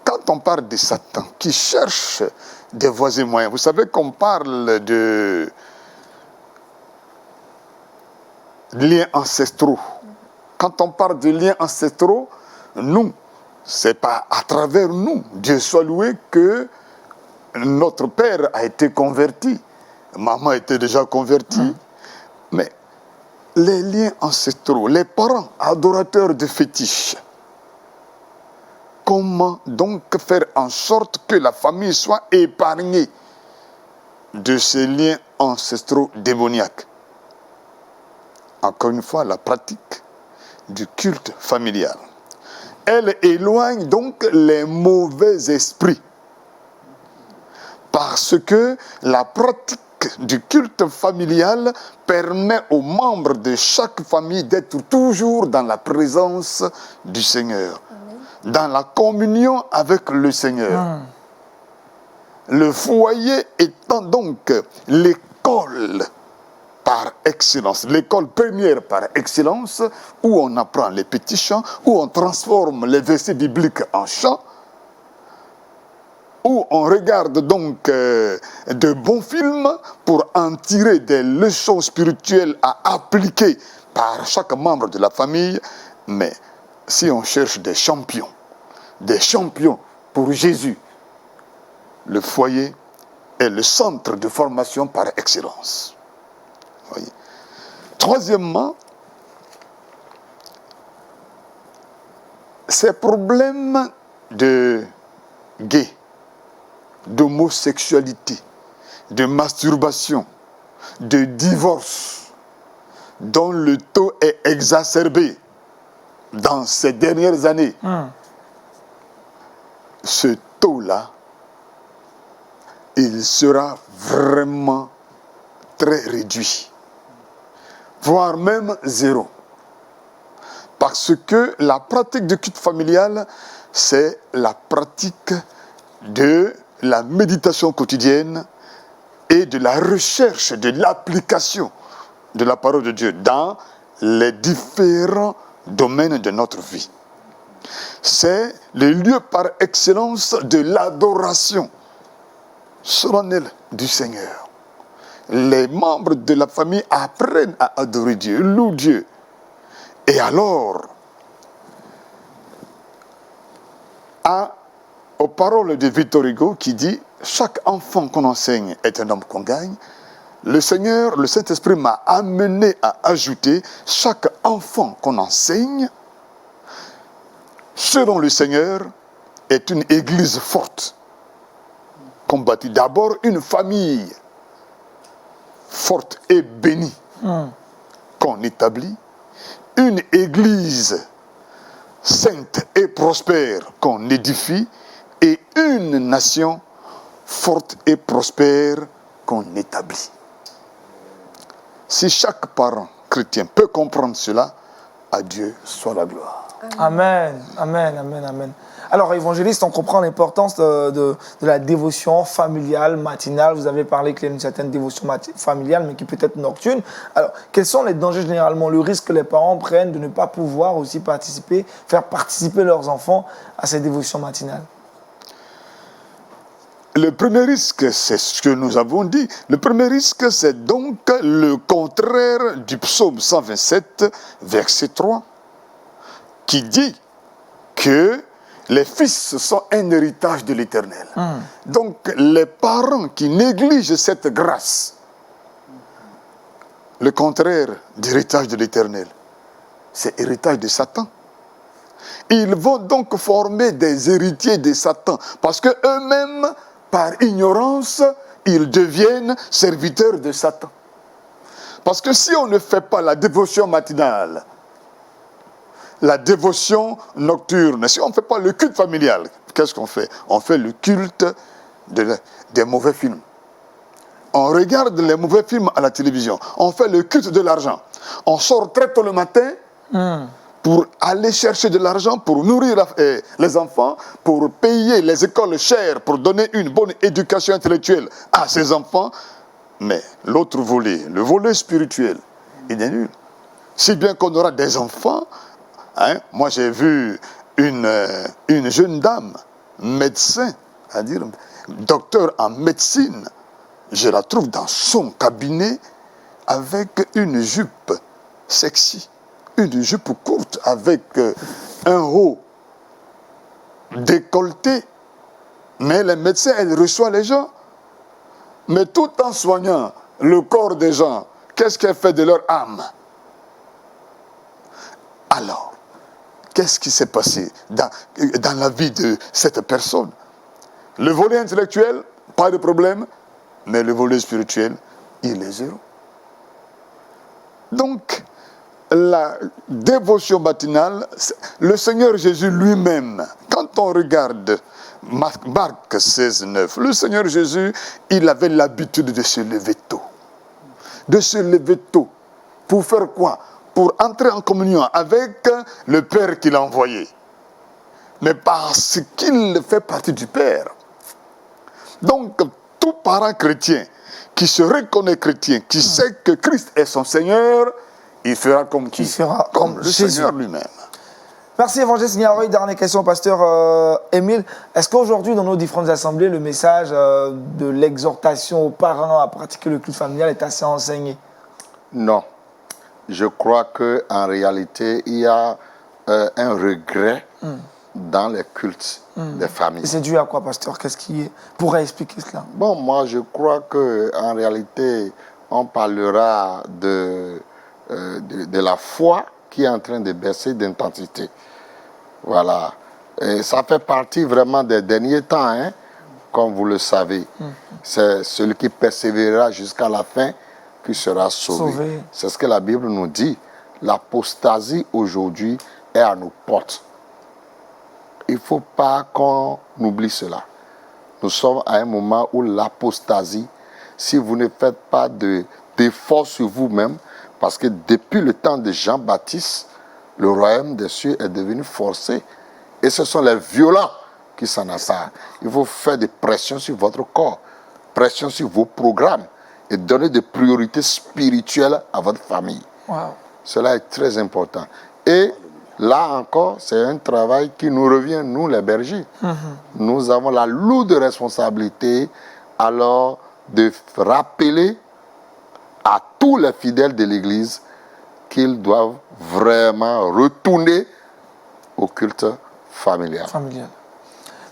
quand on parle de Satan, qui cherche des voies et moyens, vous savez qu'on parle de liens ancestraux. Quand on parle de liens ancestraux, nous, c'est pas à travers nous, Dieu soit loué, que notre père a été converti. Maman était déjà convertie. Mais les liens ancestraux, les parents adorateurs de fétiches, comment donc faire en sorte que la famille soit épargnée de ces liens ancestraux démoniaques? Encore une fois, la pratique du culte familial. Elle éloigne donc les mauvais esprits. Parce que la pratique du culte familial permet aux membres de chaque famille d'être toujours dans la présence du Seigneur, dans la communion avec le Seigneur. Le foyer étant donc l'école par excellence, l'école première par excellence, où on apprend les petits chants, où on transforme les versets bibliques en chants, où on regarde donc de bons films pour en tirer des leçons spirituelles à appliquer par chaque membre de la famille. Mais si on cherche des champions pour Jésus, le foyer est le centre de formation par excellence. Voyez. Troisièmement, ces problèmes de gays, d'homosexualité, de masturbation, de divorce, dont le taux est exacerbé dans ces dernières années. Ce taux-là, il sera vraiment très réduit, voire même zéro. Parce que la pratique du culte familial, c'est la pratique de la méditation quotidienne et de la recherche, de l'application de la parole de Dieu dans les différents domaines de notre vie. C'est le lieu par excellence de l'adoration solennelle du Seigneur. Les membres de la famille apprennent à adorer Dieu, louent Dieu. Et alors, aux paroles de Victor Hugo qui dit « Chaque enfant qu'on enseigne est un homme qu'on gagne », le Seigneur, le Saint-Esprit m'a amené à ajouter « Chaque enfant qu'on enseigne, selon le Seigneur, est une église forte, qu'on bâtit d'abord une famille forte et bénie, qu'on établit, une église sainte et prospère qu'on édifie, et une nation forte et prospère qu'on établit. » Si chaque parent chrétien peut comprendre cela, à Dieu soit la gloire. Amen, amen, amen, amen. Alors, évangéliste, on comprend l'importance de la dévotion familiale, matinale. Vous avez parlé qu'il y a une certaine dévotion familiale, mais qui peut être nocturne. Alors, quels sont les dangers généralement, le risque que les parents prennent de ne pas pouvoir aussi participer, faire participer leurs enfants à ces dévotions matinales? Le premier risque, c'est ce que nous avons dit. Le premier risque, c'est donc le contraire du psaume 127, verset 3, qui dit que les fils sont un héritage de l'Éternel. Donc, les parents qui négligent cette grâce, le contraire d'héritage de l'Éternel, c'est héritage de Satan. Ils vont donc former des héritiers de Satan, parce qu'eux-mêmes, par ignorance, ils deviennent serviteurs de Satan. Parce que si on ne fait pas la dévotion matinale, la dévotion nocturne, si on ne fait pas le culte familial, qu'est-ce qu'on fait? On fait le culte des mauvais films. On regarde les mauvais films à la télévision. On fait le culte de l'argent. On sort très tôt le matin pour aller chercher de l'argent, pour nourrir les enfants, pour payer les écoles chères, pour donner une bonne éducation intellectuelle à ces enfants. Mais l'autre volet, le volet spirituel, il est nul. Si bien qu'on aura des enfants. Moi, j'ai vu une jeune dame, médecin, c'est-à-dire docteur en médecine. Je la trouve dans son cabinet avec une jupe sexy, une jupe courte avec un haut décolleté. Mais les médecins, elle reçoit les gens. Mais tout en soignant le corps des gens, qu'est-ce qu'elle fait de leur âme? Alors, qu'est-ce qui s'est passé dans la vie de cette personne? Le volet intellectuel, pas de problème, mais le volet spirituel, il est zéro. Donc, la dévotion matinale, le Seigneur Jésus lui-même, quand on regarde Marc 16, 9, le Seigneur Jésus, il avait l'habitude de se lever tôt. De se lever tôt. Pour faire quoi? Pour entrer en communion avec le Père qu'il a envoyé. Mais parce qu'il fait partie du Père. Donc, tout parent chrétien qui se reconnaît chrétien, qui sait que Christ est son Seigneur, il fera comme qui? Il fera comme le Jésus. Seigneur lui-même. Merci, évangéliste Niaroy. Dernière question, pasteur Émile. Est-ce qu'aujourd'hui, dans nos différentes assemblées, le message de l'exhortation aux parents à pratiquer le culte familial est assez enseigné? Non. Je crois qu'en réalité, il y a un regret dans les cultes des familles. Et c'est dû à quoi, pasteur? Qu'est-ce qui pourrait expliquer cela? Bon, moi, je crois qu'en réalité, on parlera de la foi qui est en train de baisser d'intensité. Voilà. Et ça fait partie vraiment des derniers temps, comme vous le savez. C'est celui qui persévérera jusqu'à la fin qui sera sauvé. C'est ce que la Bible nous dit. L'apostasie aujourd'hui est à nos portes. Il ne faut pas qu'on oublie cela. Nous sommes à un moment où l'apostasie, si vous ne faites pas d'efforts sur vous-même, parce que depuis le temps de Jean-Baptiste, le royaume des cieux est devenu forcé. Et ce sont les violents qui s'en assaillent. Il faut faire des pressions sur votre corps, pression sur vos programmes et donner des priorités spirituelles à votre famille. Wow. Cela est très important. Et là encore, c'est un travail qui nous revient, nous les bergers. Nous avons la lourde responsabilité alors de rappeler à tous les fidèles de l'Église qu'ils doivent vraiment retourner au culte familial.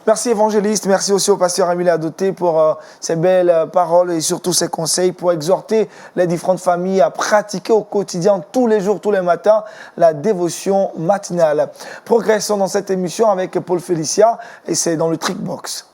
Merci évangéliste, merci aussi au pasteur Émile Adoté pour ces belles paroles et surtout ces conseils pour exhorter les différentes familles à pratiquer au quotidien, tous les jours, tous les matins, la dévotion matinale. Progressons dans cette émission avec Paul Félicia et c'est dans le Trickbox.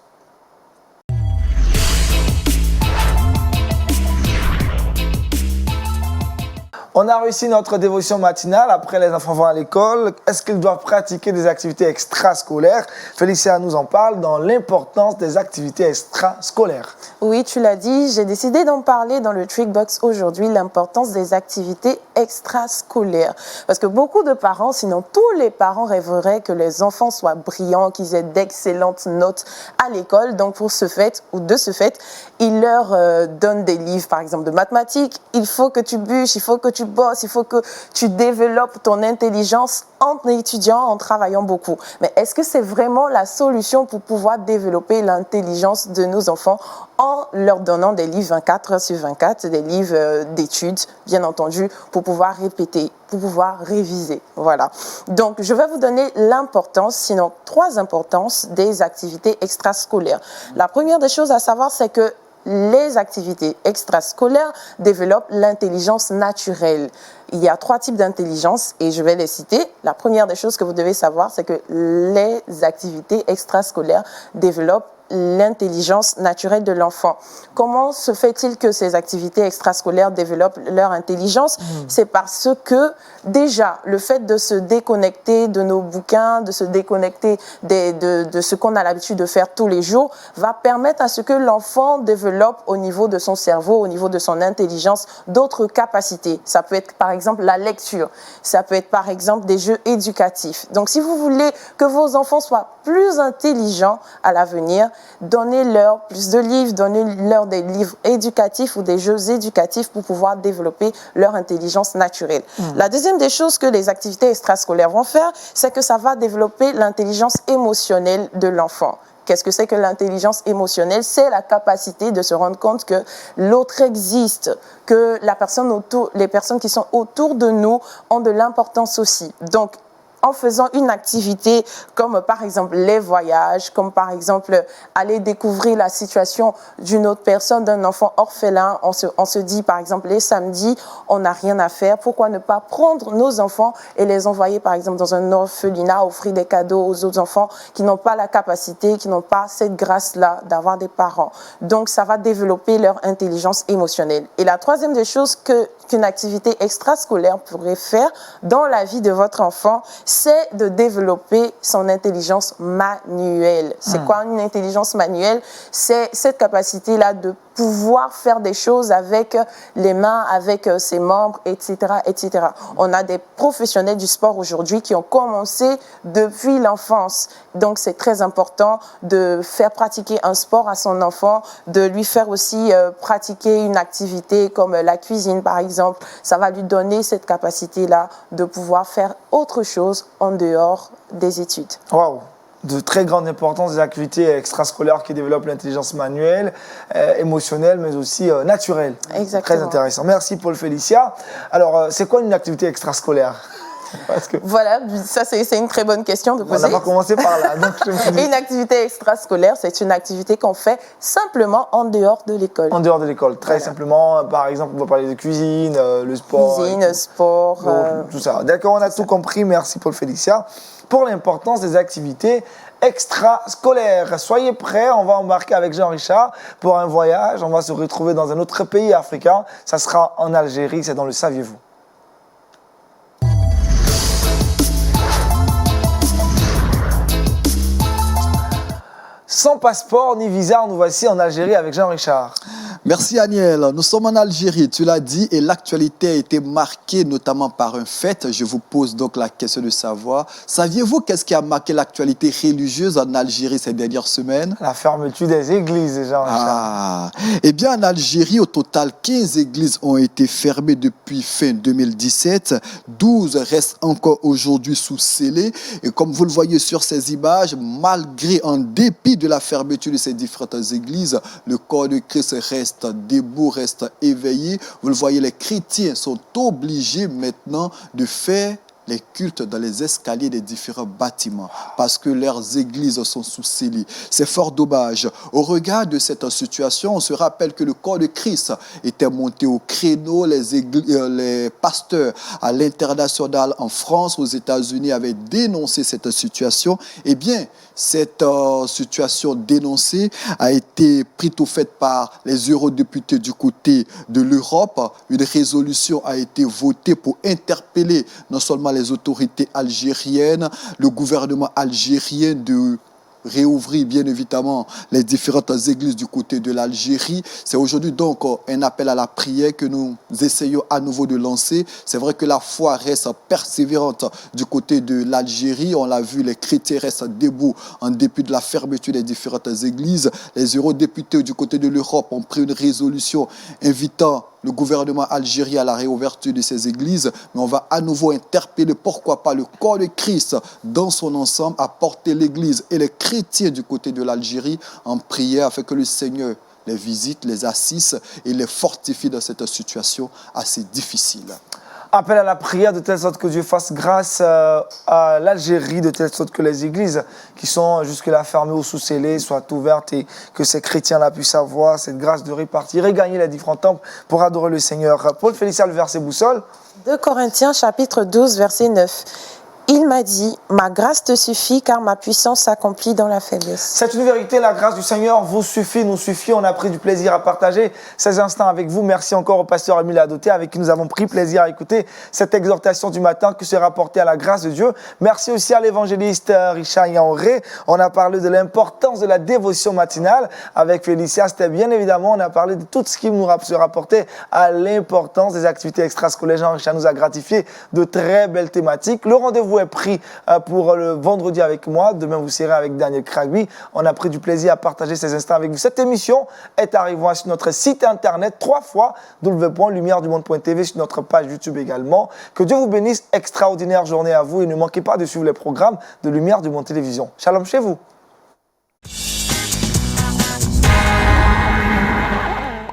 On On a réussi notre dévotion matinale. Après, les enfants vont à l'école. Est-ce qu'ils doivent pratiquer des activités extrascolaires? Félicia nous en parle dans l'importance des activités extrascolaires. Oui, tu l'as dit, j'ai décidé d'en parler dans le Trickbox aujourd'hui, l'importance des activités extrascolaires. Parce que beaucoup de parents, sinon tous les parents rêveraient que les enfants soient brillants, qu'ils aient d'excellentes notes à l'école. Donc pour ce fait, ou de ce fait, ils leur donnent des livres, par exemple de mathématiques. Il faut que tu bûches, il faut que tu bosses, il faut que tu développes ton intelligence en étudiant, en travaillant beaucoup. Mais est-ce que c'est vraiment la solution pour pouvoir développer l'intelligence de nos enfants en leur donnant des livres 24 heures sur 24, des livres d'études, bien entendu, pour pouvoir répéter, pour pouvoir réviser. Voilà. Donc, je vais vous donner l'importance, sinon 3 importances des activités extrascolaires. La première des choses à savoir, c'est que les activités extrascolaires développent l'intelligence naturelle. Il y a 3 types d'intelligence et je vais les citer. La première des choses que vous devez savoir, c'est que les activités extrascolaires développent l'intelligence naturelle de l'enfant. Comment se fait-il que ces activités extrascolaires développent leur intelligence? C'est parce que déjà, le fait de se déconnecter de nos bouquins, de se déconnecter de ce qu'on a l'habitude de faire tous les jours, va permettre à ce que l'enfant développe au niveau de son cerveau, au niveau de son intelligence, d'autres capacités. Ça peut être par exemple la lecture, ça peut être par exemple des jeux éducatifs. Donc si vous voulez que vos enfants soient plus intelligents à l'avenir, donnez-leur plus de livres, donnez-leur des livres éducatifs ou des jeux éducatifs pour pouvoir développer leur intelligence naturelle. La deuxième des choses que les activités extrascolaires vont faire, c'est que ça va développer l'intelligence émotionnelle de l'enfant. Qu'est-ce que c'est que l'intelligence émotionnelle? C'est la capacité de se rendre compte que l'autre existe, que les personnes qui sont autour de nous ont de l'importance aussi. Donc, en faisant une activité comme par exemple les voyages, comme par exemple aller découvrir la situation d'une autre personne, d'un enfant orphelin, on se dit par exemple les samedis, on n'a rien à faire, pourquoi ne pas prendre nos enfants et les envoyer par exemple dans un orphelinat, offrir des cadeaux aux autres enfants qui n'ont pas la capacité, qui n'ont pas cette grâce-là d'avoir des parents. Donc ça va développer leur intelligence émotionnelle. Et la troisième des choses qu'une activité extrascolaire pourrait faire dans la vie de votre enfant, c'est de développer son intelligence manuelle. C'est quoi une intelligence manuelle? C'est cette capacité-là de pouvoir faire des choses avec les mains, avec ses membres, etc., etc. On a des professionnels du sport aujourd'hui qui ont commencé depuis l'enfance. Donc, c'est très important de faire pratiquer un sport à son enfant, de lui faire aussi pratiquer une activité comme la cuisine, par exemple. Ça va lui donner cette capacité-là de pouvoir faire autre chose en dehors des études. Waouh! De très grande importance des activités extrascolaires qui développent l'intelligence manuelle, émotionnelle, mais aussi naturelle. Exactement. Très intéressant. Merci Paul Félicia. Alors, c'est quoi une activité extrascolaire? Parce que voilà, ça c'est une très bonne question de poser. on va commencer par là. Donc, Une activité extrascolaire, c'est une activité qu'on fait simplement en dehors de l'école. En dehors de l'école, très simplement. Par exemple, on va parler de cuisine, le sport. Cuisine, sport. Tout ça. D'accord, on a tout compris. Merci Paul Félicia. Pour l'importance des activités extrascolaires. Soyez prêts, on va embarquer avec Jean-Richard pour un voyage. On va se retrouver dans un autre pays africain. Ça sera en Algérie, c'est dans le Saviez-vous. Sans passeport ni visa, nous voici en Algérie avec Jean-Richard. Merci Aniel. Nous sommes en Algérie, tu l'as dit, et l'actualité a été marquée notamment par un fait. Je vous pose donc la question de savoir, saviez-vous qu'est-ce qui a marqué l'actualité religieuse en Algérie ces dernières semaines? La fermeture des églises, Jean-Richard. Eh bien, en Algérie, au total, 15 églises ont été fermées depuis fin 2017. 12 restent encore aujourd'hui sous scellés. Et comme vous le voyez sur ces images, malgré, en dépit de la fermeture de ces différentes églises, le corps de Christ reste debout, reste éveillé. Vous le voyez, les chrétiens sont obligés maintenant de faire les cultes dans les escaliers des différents bâtiments parce que leurs églises sont sous scellés. C'est fort dommage. Au regard de cette situation, on se rappelle que le corps de Christ était monté au créneau. Les pasteurs à l'international en France, aux États-Unis avaient dénoncé cette situation. Eh bien, cette situation dénoncée a été prise au fait par les eurodéputés du côté de l'Europe. Une résolution a été votée pour interpeller non seulement les autorités algériennes, le gouvernement algérien de réouvrir bien évidemment les différentes églises du côté de l'Algérie. C'est aujourd'hui donc un appel à la prière que nous essayons à nouveau de lancer. C'est vrai que la foi reste persévérante du côté de l'Algérie. On l'a vu, les chrétiens restent debout en dépit de la fermeture des différentes églises. Les eurodéputés du côté de l'Europe ont pris une résolution invitant le gouvernement algérien à la réouverture de ces églises, mais on va à nouveau interpeller, pourquoi pas, le corps de Christ dans son ensemble, à porter l'église et les chrétiens du côté de l'Algérie en prière afin que le Seigneur les visite, les assiste et les fortifie dans cette situation assez difficile. Appel à la prière de telle sorte que Dieu fasse grâce à l'Algérie, de telle sorte que les églises qui sont jusque-là fermées ou sous-scellées soient ouvertes et que ces chrétiens-là puissent avoir cette grâce de repartir et gagner les différents temples pour adorer le Seigneur. Paul Félicia, le verset boussole. 2 Corinthiens chapitre 12, verset 9. Il m'a dit, ma grâce te suffit car ma puissance s'accomplit dans la faiblesse. C'est une vérité, la grâce du Seigneur vous suffit, nous suffit. On a pris du plaisir à partager ces instants avec vous. Merci encore au pasteur Émile Adoté avec qui nous avons pris plaisir à écouter cette exhortation du matin qui se rapportait à la grâce de Dieu. Merci aussi à l'évangéliste Richard Yaoré. On a parlé de l'importance de la dévotion matinale avec Félicia. C'était bien évidemment, on a parlé de tout ce qui nous se rapportait à l'importance des activités extrascolaires. Jean-Richard nous a gratifié de très belles thématiques. Le rendez-vous est pris pour le vendredi avec moi. Demain, vous serez avec Daniel Kragby. On a pris du plaisir à partager ces instants avec vous. Cette émission est arrivée sur notre site internet 3 fois www.lumieredumonde.tv, sur notre page YouTube également. Que Dieu vous bénisse. Extraordinaire journée à vous et ne manquez pas de suivre les programmes de Lumière du Monde Télévision. Shalom chez vous.